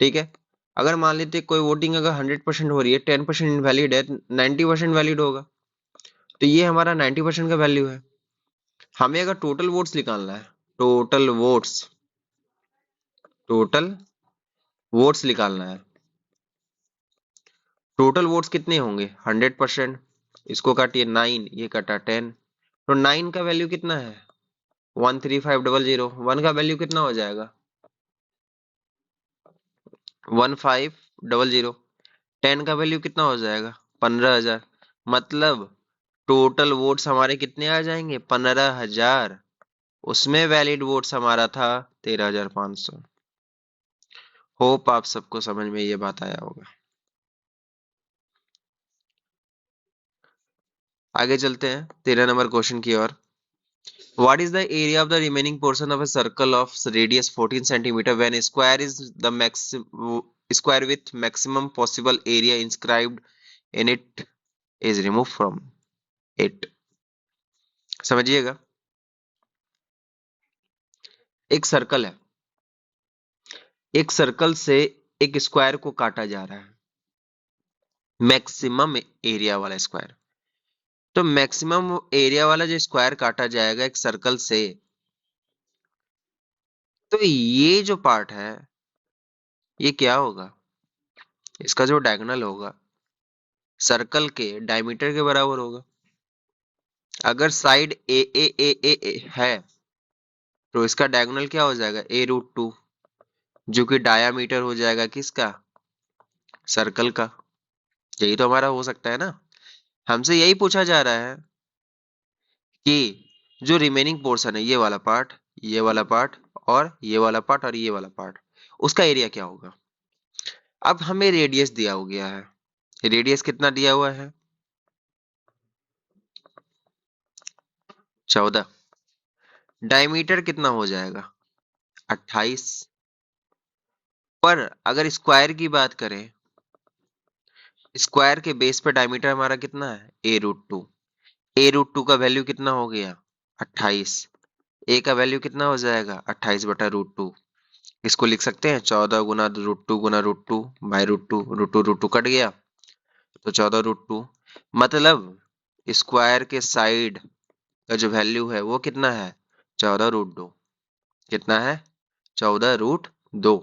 ठीक है। अगर मान लेते कोई वोटिंग अगर 100% हो रही है, 10% इनवैलिड है, 90% वैलिड होगा, तो ये हमारा 90% का वैल्यू है। हमें अगर टोटल वोट्स निकालना है, टोटल वोट्स, टोटल वोट्स निकालना है, टोटल वोट्स कितने होंगे, 100%, इसको काटिए 9, ये कटा 10, तो 9 का वैल्यू कितना है, 13500, 1 का वैल्यू कितना हो जाएगा, 1500। 10 का वैल्यू कितना हो जाएगा, 15,000। मतलब टोटल वोट्स हमारे कितने आ जाएंगे, 15,000। उसमें वैलिड वोट्स हमारा था 13,500। होप आप सबको समझ में ये बात आया होगा। आगे चलते हैं 13 नंबर क्वेश्चन की ओर। What is the area of the remaining portion of a circle of radius 14 centimeter when square is the maximum square with maximum possible area inscribed in it is removed from it? समझिएगा, एक circle है, एक circle से एक square को काटा जा रहा है, मैक्सिमम एरिया वाला स्क्वायर। तो मैक्सिमम एरिया वाला जो स्क्वायर काटा जाएगा एक सर्कल से, तो ये जो पार्ट है ये क्या होगा, इसका जो डायगोनल होगा सर्कल के डायमीटर के बराबर होगा। अगर साइड ए है तो इसका डायगोनल क्या हो जाएगा, a√2, जो कि डायामीटर हो जाएगा किसका, सर्कल का। यही तो हमारा हो सकता है ना। हमसे यही पूछा जा रहा है कि जो रिमेनिंग पोर्शन है, ये वाला पार्ट, ये वाला पार्ट और ये वाला पार्ट और ये वाला पार्ट, उसका एरिया क्या होगा। अब हमें रेडियस दिया हो गया है, रेडियस कितना दिया हुआ है, 14। डायमीटर कितना हो जाएगा, 28। पर अगर स्क्वायर की बात करें, स्क्वायर के बेस पे डायमीटर हमारा कितना है, a√2। a√2 का वैल्यू कितना हो गया, 28। a का वैल्यू कितना हो जाएगा, 28/√2। इसको लिख सकते हैं 14 × √2 × √2 बाई √2, √2 कट गया तो 14√2। मतलब स्क्वायर के साइड का जो वैल्यू है वो कितना है, 14√2। कितना है, 14√2।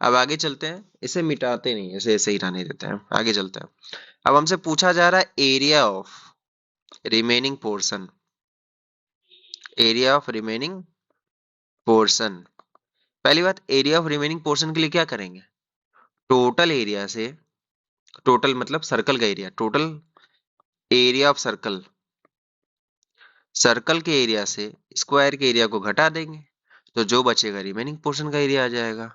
अब आगे चलते हैं, इसे मिटाते नहीं, इसे ऐसे ही रहने देते हैं, आगे चलते हैं। अब हमसे पूछा जा रहा है area of remaining portion, area of remaining portion. पहली बात, एरिया ऑफ रिमेनिंग पोर्शन के लिए क्या करेंगे, टोटल एरिया से, टोटल मतलब सर्कल का area, total area of circle, circle के एरिया से स्क्वायर के एरिया को घटा देंगे तो जो बचेगा रिमेनिंग पोर्शन का एरिया आ जाएगा।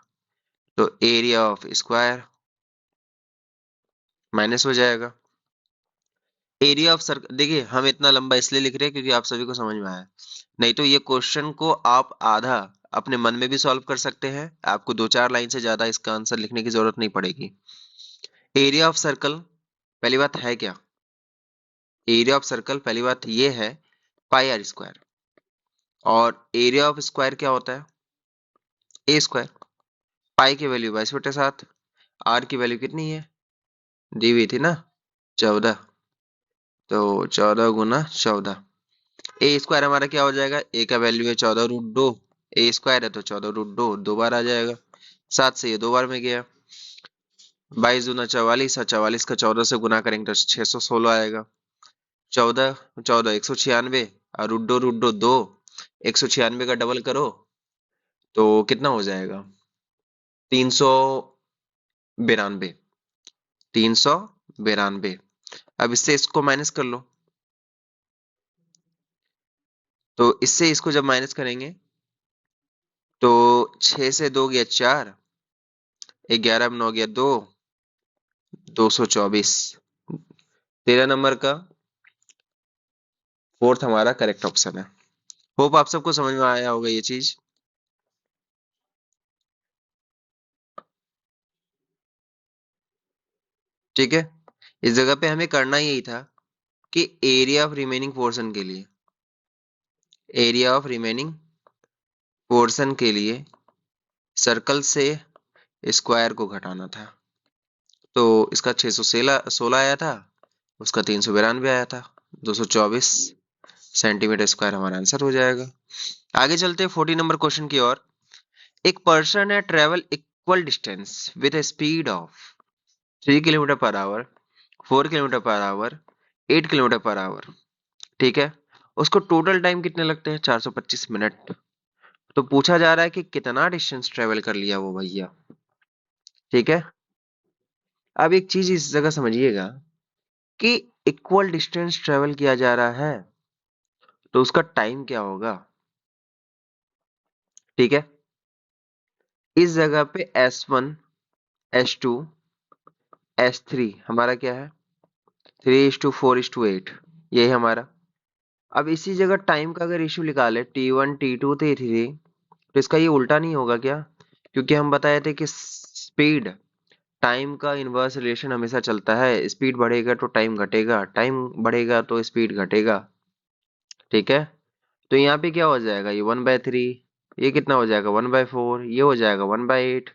तो एरिया ऑफ स्क्वायर माइनस हो जाएगा एरिया ऑफ सर्कल। देखिए हम इतना लंबा इसलिए लिख रहे हैं क्योंकि आप सभी को समझ में आया, नहीं तो ये क्वेश्चन को आप आधा अपने मन में भी सॉल्व कर सकते हैं, आपको 2-4 लाइन से ज्यादा इसका आंसर लिखने की जरूरत नहीं पड़ेगी। एरिया ऑफ सर्कल पहली बात है क्या, एरिया ऑफ सर्कल पहली बात ये है πr²। और एरिया ऑफ स्क्वायर क्या होता है, a²। पाई की वैल्यू 22/7, आर की वैल्यू कितनी है, दी हुई थी ना, 14। तो 14 × 14, ए स्क्वायर हमारा क्या हो जाएगा, ए का वैल्यू है 14√2 ए स्क्वायर है तो 14√2 दो बार आ जाएगा, 7 से ये दो बार में गया, 22×2 = 44, और 44 का 14 से गुना करेंगे तो 616 आएगा। 14 14 196, और रूट दो 196 का डबल करो तो कितना हो जाएगा, 392, 392। अब इससे इसको माइनस कर लो, तो इससे इसको जब माइनस करेंगे तो 6 से 2 गया 4, 11 में 9 गया 2, 224। 13 नंबर का फोर्थ हमारा करेक्ट ऑप्शन है। होप आप सबको समझ में आया होगा ये चीज। ठीक है, इस जगह पे हमें करना यही था कि एरिया ऑफ रिमेनिंग पोर्शन के लिए, एरिया ऑफ रिमेनिंग पोर्शन के लिए सर्कल से स्क्वायर को घटाना था। तो इसका 616 आया था, उसका 392 आया था, 224 सेंटीमीटर स्क्वायर हमारा आंसर हो जाएगा। आगे चलते हैं 40 नंबर क्वेश्चन की ओर। एक पर्सन है travel equal distance with A speed of 3 kilometre per hour, 4 kilometre per hour, 8 kilometre per hour. ठीक है, उसको टोटल टाइम कितने लगते हैं, 425 मिनट। तो पूछा जा रहा है कि कितना डिस्टेंस ट्रेवल कर लिया वो भैया। ठीक है, अब एक चीज इस जगह समझिएगा कि इक्वल डिस्टेंस ट्रेवल किया जा रहा है तो उसका टाइम क्या होगा। ठीक है, इस जगह पे S1, S2, S3 हमारा क्या है, 3:4:8, यही हमारा। अब इसी जगह टाइम का अगर इश्यू निकाले T1, T2, T3, तो इसका ये उल्टा नहीं होगा क्या, क्योंकि हम बताए थे कि स्पीड टाइम का इनवर्स रिलेशन हमेशा चलता है, स्पीड बढ़ेगा तो टाइम घटेगा, टाइम बढ़ेगा तो स्पीड घटेगा। ठीक है, तो यहाँ पे क्या हो जाएगा, ये 1/3, ये कितना हो जाएगा 1/4, ये हो जाएगा 1/8,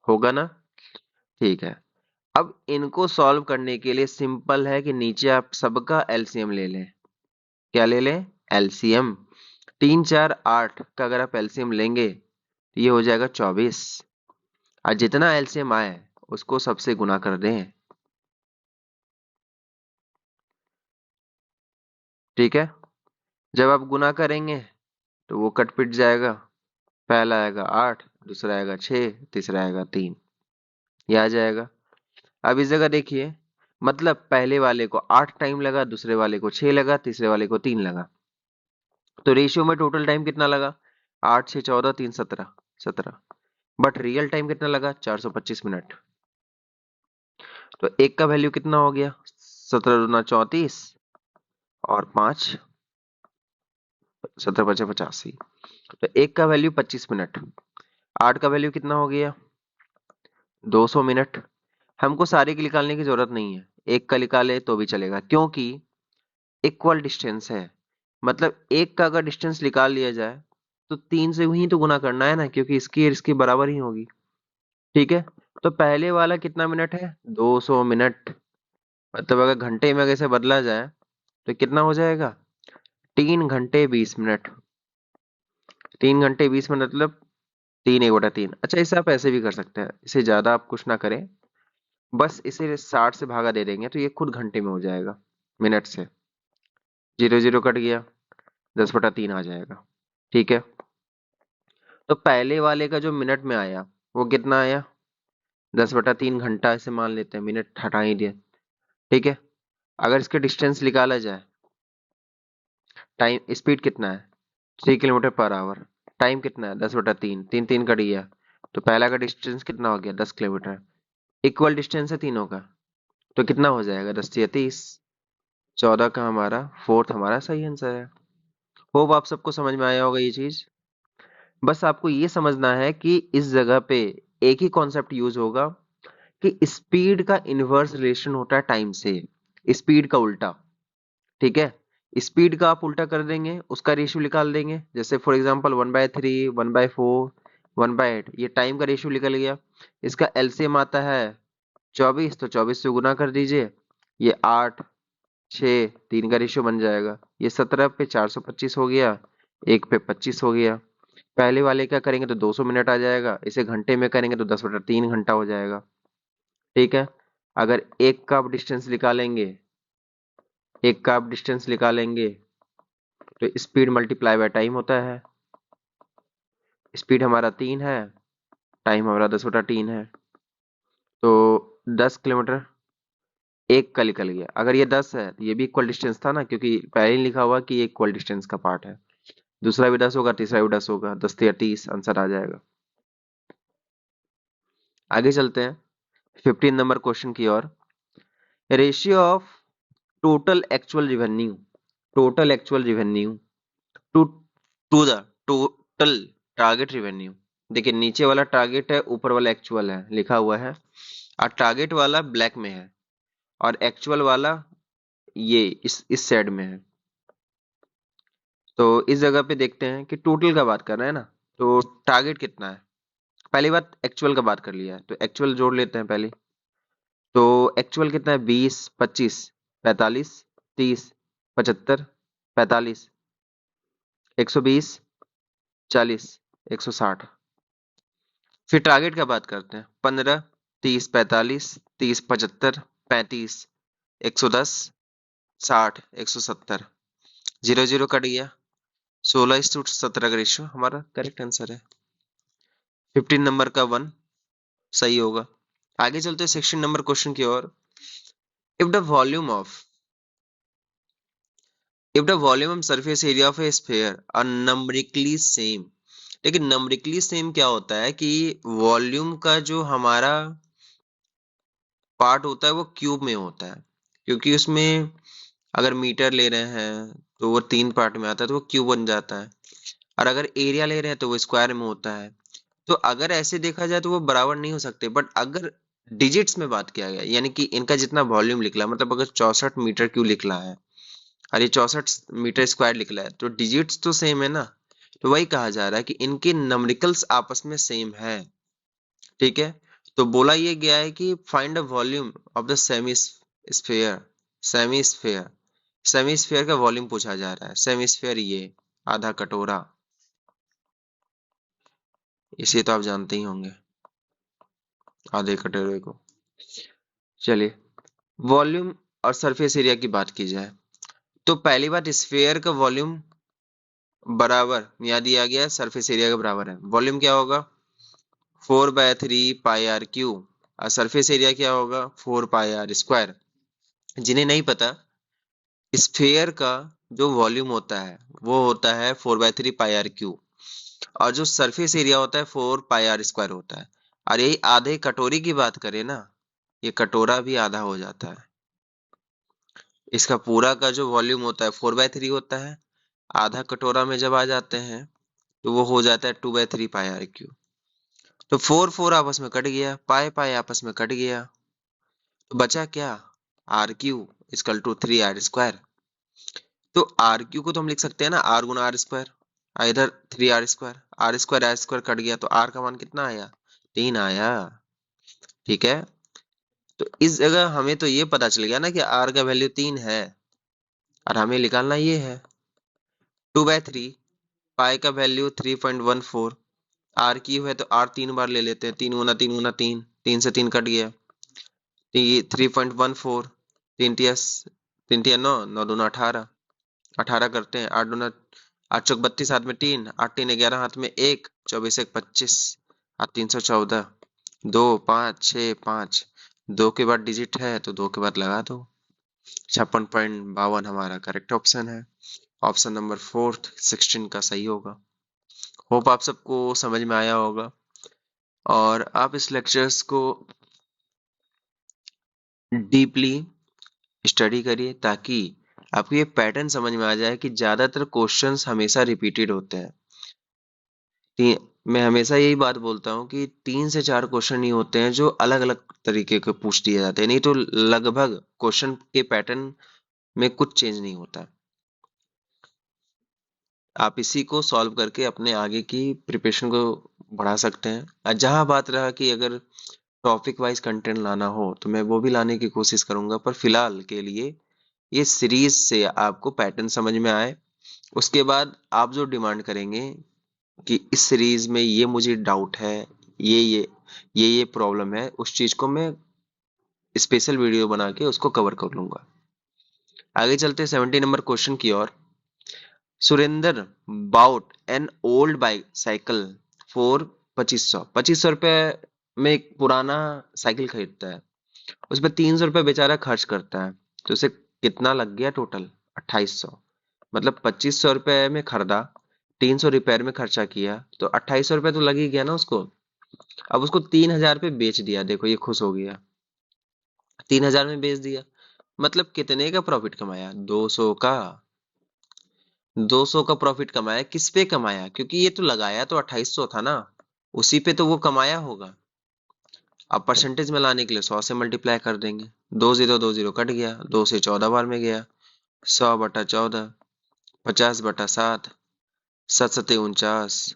होगा ना। ठीक है, अब इनको सॉल्व करने के लिए सिंपल है कि नीचे आप सबका एलसीएम ले लें। क्या ले लें, एलसीएम। 3 4 8 का अगर आप एलसीएम लेंगे तो ये हो जाएगा 24, और जितना एलसीएम आए उसको सबसे गुना कर दें। ठीक है, जब आप गुना करेंगे तो वो कट पिट जाएगा, पहला आएगा 8, दूसरा आएगा 6, तीसरा आएगा 3, ये आ जाएगा। अब इस जगह देखिए, मतलब पहले वाले को 8 टाइम लगा, दूसरे वाले को 6 लगा, तीसरे वाले को 3 लगा, तो रेशियो में टोटल टाइम कितना लगा, 8 6 14 3 17, 17। बट रियल टाइम कितना लगा, 425 मिनट। तो एक का वैल्यू कितना हो गया, 17×2 = 34, और 5 17×5 = 85। तो एक का वैल्यू 25 मिनट, 8 का वैल्यू कितना हो गया, 200 मिनट। हमको सारे की निकालने की जरूरत नहीं है, एक का निकाले तो भी चलेगा, क्योंकि इक्वल डिस्टेंस है। मतलब एक का अगर डिस्टेंस निकाल लिया जाए तो 3 से ही तो गुना करना है ना, क्योंकि इसकी और इसकी बराबर ही होगी। ठीक है, तो पहले वाला कितना मिनट है, 200 मिनट। मतलब अगर घंटे में अगर इसे बदला जाए तो कितना हो जाएगा, 3 घंटे 20 मिनट। 3 घंटे 20 मिनट मतलब 3 1/3। अच्छा, इसे आप ऐसे भी कर सकते हैं, इसे ज्यादा आप कुछ ना करें, बस इसे 60 से भागा दे देंगे तो ये खुद घंटे में हो जाएगा, मिनट से। 0 0 कट गया, 10/3 आ जाएगा। ठीक है, तो पहले वाले का जो मिनट में आया वो कितना आया, 10/3 घंटा, ऐसे मान लेते हैं, मिनट हटा ही दिया। ठीक है, अगर इसके डिस्टेंस निकाला जाए, टाइम स्पीड कितना है, 3 किलोमीटर पर आवर, टाइम कितना है 10/3, 3 3 कट गया, तो पहला का डिस्टेंस कितना हो गया, 10 किलोमीटर। इक्वल डिस्टेंस है तीनों का, तो कितना हो जाएगा, 10 × 30, 14 का हमारा फोर्थ हमारा सही आंसर है। होप आप सबको समझ में आया होगा ये चीज। बस आपको ये समझना है कि इस जगह पे एक ही कॉन्सेप्ट यूज होगा कि स्पीड का इनवर्स रिलेशन होता है टाइम से, स्पीड का उल्टा। ठीक है, स्पीड का आप उल्टा कर देंगे, उसका रेशियो निकाल देंगे, जैसे फॉर एग्जांपल 1/3, 1/4, 1/8, ये टाइम का रेशियो निकल गया। इसका एलसीएम आता है 24, तो 24 से गुना कर दीजिए, ये 8 6 3 का रेशियो बन जाएगा, ये 17 पे 425 हो गया, 1 पे 25 हो गया। पहले वाले का करेंगे तो 200 मिनट आ जाएगा, इसे घंटे में करेंगे तो 10/3 घंटा हो जाएगा। ठीक है। अगर एक का आप डिस्टेंस निकालेंगे, एक का आप डिस्टेंस निकालेंगे तो स्पीड मल्टीप्लाई बाय टाइम होता है। स्पीड हमारा 3 है, टाइम हमारा 10/3 है, तो 10 किलोमीटर एक का निकल गया। अगर ये 10 है तो ये भी इक्वल डिस्टेंस था ना, क्योंकि पहले ही लिखा हुआ कि ये इक्वल डिस्टेंस का पार्ट है। दूसरा भी 10 होगा, तीसरा भी 10 होगा, 10 या 30 आंसर आ जाएगा। आगे चलते हैं 15 नंबर क्वेश्चन की ओर। Ratio of total actual revenue, total actual revenue to to the total target revenue. देखिए नीचे वाला टारगेट है, ऊपर वाला एक्चुअल है, लिखा हुआ है। और टारगेट वाला ब्लैक में है और एक्चुअल वाला ये इस साइड में है। तो इस जगह पे देखते हैं कि टोटल का बात कर रहे हैं ना, तो टारगेट कितना है। पहली बात एक्चुअल का बात कर लिया है, तो एक्चुअल जोड़ लेते हैं पहले। तो एक्चुअल कितना है, 20, 25, 45, 30, 75, 45, 120, 40, 160। फिर टारगेट का बात करते हैं, 15, 30, 45, 30, 75, 35, 110, 60, 170। 0 0 कट गया, 16:17 का रेशियो हमारा करेक्ट आंसर है। 15 नंबर का 1 सही होगा। आगे चलते हैं 16 नंबर क्वेश्चन की ओर। If the volume of if the volume surface area of a sphere are numerically same. लेकिन नंबरिकली सेम क्या होता है कि वॉल्यूम का जो हमारा पार्ट होता है वो क्यूब में होता है, क्योंकि उसमें अगर मीटर ले रहे हैं तो वो 3 पार्ट में आता है, तो वो क्यूब बन जाता है। और अगर एरिया ले रहे हैं तो वो स्क्वायर में होता है। तो अगर ऐसे देखा जाए तो वो बराबर नहीं हो सकते, बट अगर डिजिट्स में बात किया गया, यानी कि इनका जितना वॉल्यूम निकला, मतलब अगर 64 मीटर क्यूब निकला है और ये 64 मीटर स्क्वायर निकला है, तो डिजिट्स तो सेम है ना। तो वही कहा जा रहा है कि इनके नंबरिकल्स आपस में सेम है। ठीक है। तो बोला ये गया है कि find the volume of the semi sphere. Semi sphere, semi sphere का वॉल्यूम पूछा जा रहा है। सेमी स्फेयर ये आधा कटोरा, इसे तो आप जानते ही होंगे, आधे कटोरे को। चलिए, वॉल्यूम और सरफेस एरिया की बात की जाए तो पहली बात, स्फेयर का वॉल्यूम बराबर यहाँ दिया गया है सरफेस एरिया के बराबर है। वॉल्यूम क्या होगा, 4/3 पाई r क्यू। और सरफेस एरिया क्या होगा, 4 पाई r स्क्वायर। जिन्हें नहीं पता, स्फेयर का जो वॉल्यूम होता है वो होता है 4/3 पाई r क्यू, और जो सरफेस एरिया होता है 4 पाई r स्क्वायर होता है। और यही आधे कटोरी की बात करें ना, ये कटोरा भी आधा हो जाता है। इसका पूरा का जो वॉल्यूम होता है 4/3 होता है, आधा कटोरा में जब आ जाते हैं तो वो हो जाता है 2/3 पाई r क्यू। तो 4 4 आपस में कट गया, पाई पाई आपस में कट गया, तो बचा क्या, r cube equal to 3r square. तो r क्यू को तो हम लिख सकते हैं ना, r×r स्क्वायर, इधर 3r स्क्वायर, r² कट गया, तो r का मान कितना आया, 3 आया। ठीक है। तो इस जगह हमें तो ये पता चल गया ना कि r का वैल्यू 3 है, और हमें निकालना ये है 2/3, पाई का वैल्यू 3.14, आर क्यू है तो आर 3 बार ले लेते हैं, 3 × 3 × 3, 3 से 3 कट गया, 3.14, 3 × 3 = 9, 9×2 = 18, 18 करते हैं, 8×2 8 चौक 32, हाथ में 3, 8 3 11, हाथ में 1, 24 1 25, और 314, 2 5 6 5, 2 के बाद डिजिट है तो 2 के बाद लगा दो। 56.52 हमारा करेक्ट ऑप्शन है। ऑप्शन नंबर 4 16 का सही होगा। होप आप सबको समझ में आया होगा, और आप इस लेक्चर्स को डीपली स्टडी करिए, ताकि आपको ये पैटर्न समझ में आ जाए कि ज्यादातर क्वेश्चंस हमेशा रिपीटेड होते हैं। मैं हमेशा यही बात बोलता हूँ कि 3 से 4 क्वेश्चन ही होते हैं जो अलग अलग तरीके के पूछ दिए जाते हैं, नहीं तो लगभग क्वेश्चन के पैटर्न में कुछ चेंज नहीं होता। आप इसी को सॉल्व करके अपने आगे की प्रिपरेशन को बढ़ा सकते हैं। जहां बात रहा कि अगर टॉपिक वाइज कंटेंट लाना हो तो मैं वो भी लाने की कोशिश करूंगा, पर फिलहाल के लिए ये सीरीज से आपको पैटर्न समझ में आए, उसके बाद आप जो डिमांड करेंगे कि इस सीरीज में ये मुझे डाउट है, ये प्रॉब्लम है, उस चीज को मैं स्पेशल वीडियो बना के उसको कवर कर लूंगा। आगे चलते हैं 70 नंबर क्वेश्चन की ओर। Surendra bought an old bike cycle for 2500 रुपए में एक पुराना साइकिल खरीदता है। उस पर 300 रुपये बेचारा खर्च करता है, तो उसे कितना लग गया टोटल? 2800। मतलब 2500 रुपये में खरीदा, 300 रिपेयर में खर्चा किया, तो 2800 रुपये तो लग ही गया ना उसको। अब उसको 3000 पे बेच दिया, देखो ये खुश हो गया, 3000 में बेच दिया, मतलब कितने का प्रॉफिट कमाया? 200 का। 200 का प्रॉफिट कमाया, किस पे कमाया? क्योंकि ये तो लगाया तो 2800 था ना, उसी पे तो वो कमाया होगा। अब परसेंटेज में लाने के लिए 100 से मल्टीप्लाई कर देंगे, 20 कट गया, 2 से 14 बार में गया, 100/14, 50/7, 7×7 = 49,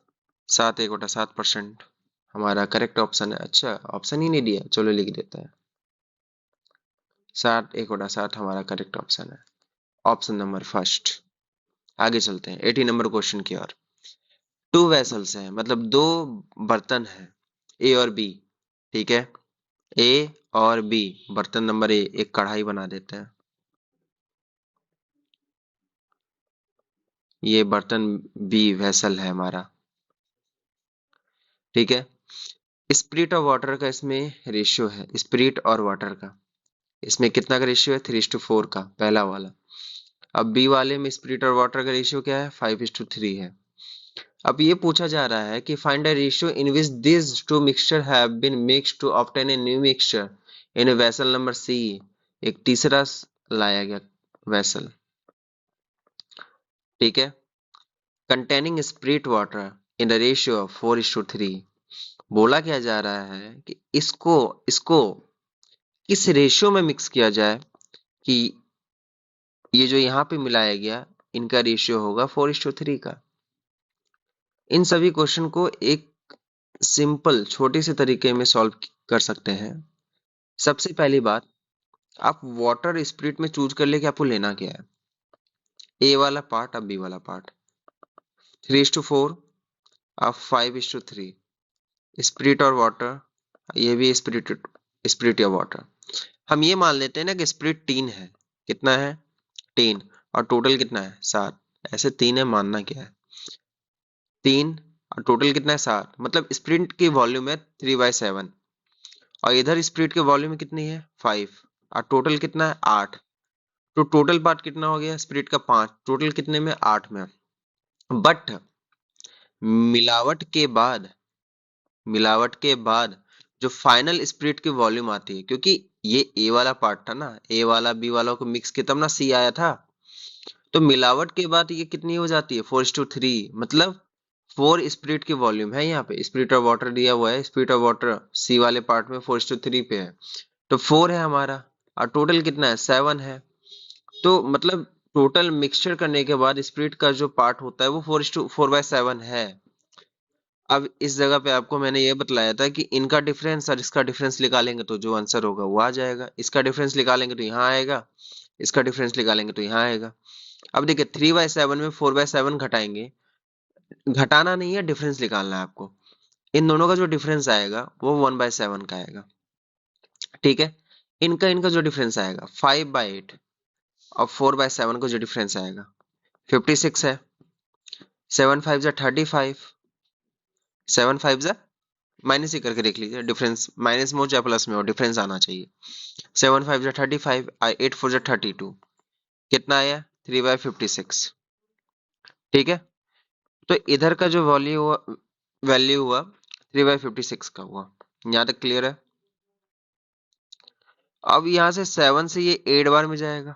7 = 7%। हमारा करेक्ट ऑप्शन है। अच्छा, ऑप्शन ही नहीं दिया, चलो लिख देते हैं, 7 = 7 हमारा करेक्ट ऑप्शन है, ऑप्शन नंबर फर्स्ट। आगे चलते हैं 80 नंबर क्वेश्चन की ओर। टू वेसल्स हैं, मतलब दो बर्तन हैं, ए और बी। ठीक है, ए और बी। बर्तन नंबर ए, एक कढ़ाई बना देते हैं, ये बर्तन बी वेसल है हमारा। ठीक है, स्पिरिट और वाटर का इसमें रेशियो है, स्पिरिट और वाटर का इसमें कितना का रेशियो है? 3:4 का, पहला वाला। अब बी वाले में स्पिरिट और वाटर का रेशियो क्या है? 5:3 है। अब ये पूछा जा रहा है कि find the ratio in which this two mixture have been mixed to obtain a new mixture in vessel number C. एक तीसरा लाया गया वेसल, ठीक है, containing spirit water in the ratio of 4:3। बोला क्या जा रहा है कि इसको इसको किस रेशियो में मिक्स किया जाए कि ये जो यहाँ पे मिलाया गया, इनका रेशियो होगा 4:3 का। इन सभी क्वेश्चन को एक सिंपल छोटे से तरीके में सॉल्व कर सकते हैं। सबसे पहली बात, आप वाटर स्पिरिट में चूज कर ले कि आपको लेना क्या है, ए वाला पार्ट अब बी वाला पार्ट, 3:4 अब 5:3। स्पिरिट और वाटर, ये भी स्पिरिट, स्पिरिट या वाटर। हम ये मान लेते हैं ना कि स्पिरिट 3 है, कितना है? 3, और टोटल कितना है? 7। ऐसे 3 है, मानना क्या है? 3 और टोटल कितना है? 7। मतलब स्पिरिट की वॉल्यूम है 3/7, और इधर स्पिरिट की वॉल्यूम कितनी है? 5, और टोटल कितना है? 8। तो टोटल पार्ट कितना हो गया स्पिरिट का? 5। टोटल कितने में? 8 में। बट मिलावट के बाद, मिलावट के बाद जो फाइनल स्पिरिट की वॉल्यूम आती है, क्योंकि ये ए वाला पार्ट था ना, ए वाला बी वाला को मिक्स किया तब ना सी आया था, तो मिलावट के बाद ये कितनी हो जाती है? 4:3। मतलब 4 स्पिरिट की वॉल्यूम है यहाँ पे, स्पिरिट ऑफ वाटर दिया हुआ है, स्पिरिट ऑफ वाटर सी वाले पार्ट में 4:3 पे है, तो 4 है हमारा, और टोटल कितना है? 7 है। तो मतलब टोटल मिक्सचर करने के बाद स्पिरिट का जो पार्ट होता है वो 4:4/7 है। अब इस जगह पे आपको मैंने ये बतलाया था कि इनका डिफरेंस और इसका डिफरेंस निकालेंगे तो जो आंसर होगा वो आ जाएगा, इसका डिफरेंस निकालेंगे तो यहाँ आएगा, इसका डिफरेंस निकालेंगे तो यहाँ आएगा। अब देखिए 3/7 में 4/7 घटाएंगे, घटाना नहीं है, डिफरेंस निकालना है आपको। इन दोनों का जो डिफरेंस आएगा वो 1/7 का आएगा, ठीक है। इनका इनका जो डिफरेंस आएगा 5/8, और 4/7 का जो डिफरेंस आएगा 56 है। 7×5 = 35, 7×5 माइनस ही करके देख लीजिए, डिफरेंस माइनस में हो चाहे प्लस में हो, डिफरेंस आना चाहिए। 7×5 = 35, 8×4 = 32, कितना आया? 3/56, ठीक है। तो इधर का जो वैल्यू हुआ 3/56 का हुआ। यहाँ तक क्लियर है? अब यहाँ से 7 से ये 8 बार में जाएगा,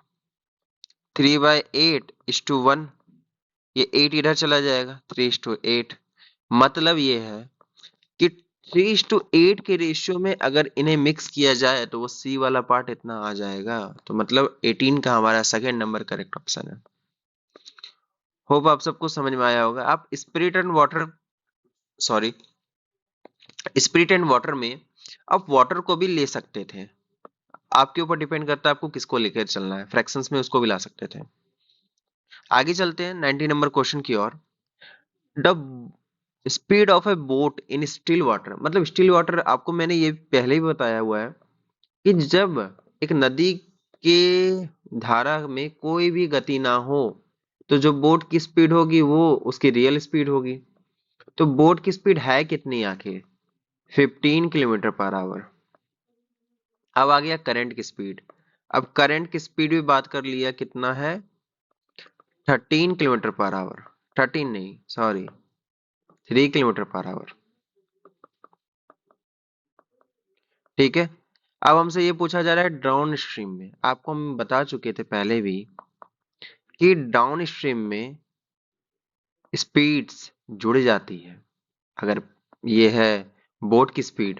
3/8:1, ये 8 इधर चला जाएगा, 3:8। मतलब ये है कि 3:8 के रेशियो में अगर इन्हें मिक्स किया जाए तो वो सी वाला पार्ट इतना आ जाएगा, तो मतलब 18 का हमारा सेकंड नंबर करेक्ट ऑप्शन है। होप आप सबको समझ में आया होगा। आप spirit and water, sorry, spirit and water में आप वाटर को भी ले सकते थे, आपके ऊपर डिपेंड करता है आपको किसको लेकर चलना है, फ्रैक्शंस में उसको भी ला सकते थे। आगे चलते हैं 90 नंबर क्वेश्चन की ओर। The speed of a boat in still water, मतलब स्टिल वाटर आपको मैंने ये पहले ही बताया हुआ है कि जब एक नदी के धारा में कोई भी गति ना हो तो जो बोट की स्पीड होगी वो उसकी रियल स्पीड होगी। तो बोट की स्पीड है कितनी आखिर? 15 किलोमीटर पर आवर। अब आ गया करंट की स्पीड। अब करंट की स्पीड भी बात कर लिया, कितना है? 13 किलोमीटर पर आवर। 13 नहीं, सॉरी, 3 किलोमीटर पर आवर। ठीक है। अब हमसे ये पूछा जा रहा है डाउन स्ट्रीम में। आपको हम बता चुके थे पहले भी कि डाउन स्ट्रीम में स्पीड्स जुड़ जाती है। अगर ये है बोट की स्पीड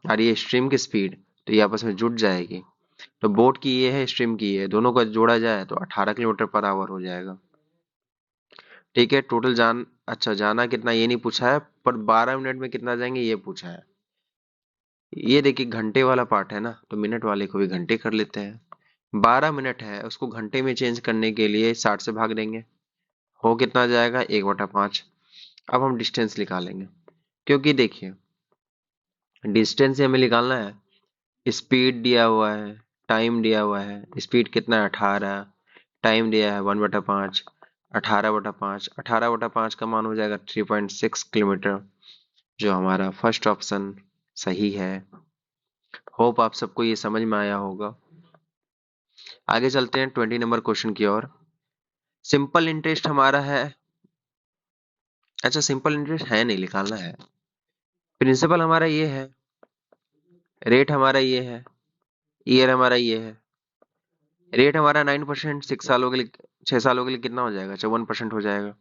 और ये स्ट्रीम की स्पीड, तो ये आपस में जुड़ जाएगी। तो बोट की ये है, स्ट्रीम की ये है, दोनों का जोड़ा जाए तो 18 किलोमीटर पर आवर हो जाएगा। ठीक है। टोटल अच्छा जाना कितना ये नहीं पूछा है, पर 12 मिनट में कितना जाएंगे ये पूछा है। ये देखिए घंटे वाला पार्ट है ना, तो मिनट वाले को भी घंटे कर लेते हैं। 12 मिनट है, उसको घंटे में चेंज करने के लिए 60 से भाग देंगे। हो कितना जाएगा? 1/5। अब हम डिस्टेंस निकालेंगे, क्योंकि देखिए डिस्टेंस हमें निकालना है। स्पीड दिया हुआ है, टाइम दिया हुआ है। स्पीड कितना है? 18। टाइम दिया है 1/5। 18/5, 18/5 का मान हो जाएगा 3.6 किलोमीटर, जो हमारा फर्स्ट ऑप्शन सही है। होप आप सबको ये समझ में आया होगा। आगे चलते हैं 20 नंबर क्वेश्चन की ओर। सिंपल इंटरेस्ट हमारा है। अच्छा, सिंपल इंटरेस्ट है नहीं, निकालना है। प्रिंसिपल हमारा ये है, रेट हमारा ये है, ईयर हमारा ये है। रेट हमारा 9%, 6 सालों के लिए, 6 सालों के लिए कितना हो जाएगा? 54% हो जाएगा।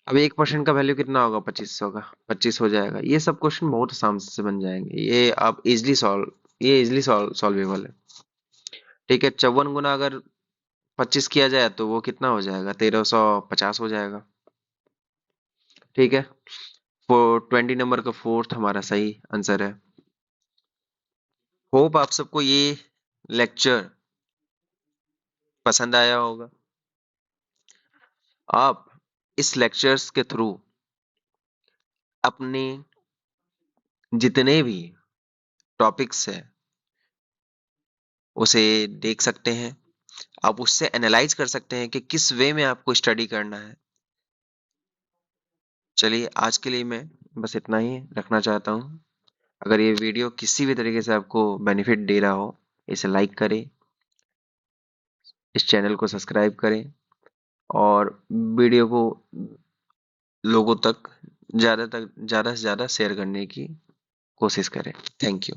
अब 1% का वैल्यू कितना होगा? 2500 का 25 हो जाएगा। ये सब क्वेश्चन बहुत आसान से बन जाएंगे, ये आप इजिली सॉल्वेबल है। ठीक है। 54 गुना अगर 25 किया जाए तो वो कितना हो जाएगा? 1350 हो जाएगा। ठीक है। 20 नंबर का फोर्थ हमारा सही आंसर है। होप आप सबको ये लेक्चर पसंद आया होगा। आप इस लेक्चर्स के थ्रू अपने जितने भी टॉपिक्स है उसे देख सकते हैं। आप उससे एनालाइज कर सकते हैं कि किस वे में आपको स्टडी करना है। चलिए, आज के लिए मैं बस इतना ही रखना चाहता हूँ। अगर ये वीडियो किसी भी तरीके से आपको बेनिफिट दे रहा हो, इसे लाइक करें, इस चैनल को सब्सक्राइब करें और वीडियो को लोगों तक ज़्यादा से ज़्यादा शेयर करने की कोशिश करें। Thank you.